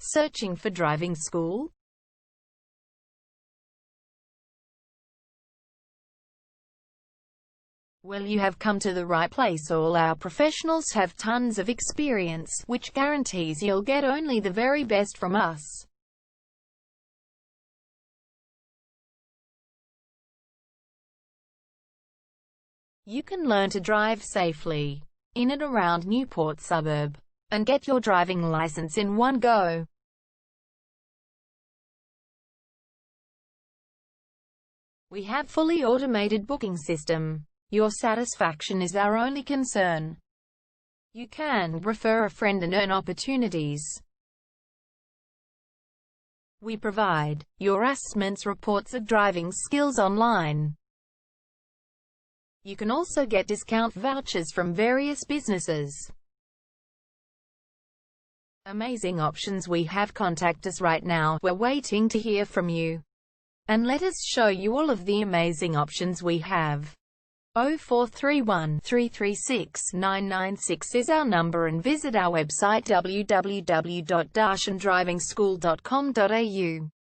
Searching for driving school? Well, you have come to the right place. All our professionals have tons of experience, which guarantees you'll get only the very best from us. You can learn to drive safely in and around Newport suburb and get your driving license in one go. We have fully automated booking system. Your satisfaction is our only concern. You can refer a friend and earn opportunities. We provide your assessments reports of driving skills online. You can also get discount vouchers from various businesses. Amazing options we have. Contact us right now. We're waiting to hear from you. And let us show you all of the amazing options we have. 0431 336 996 is our number, and visit our website www.darshandrivingschool.com.au.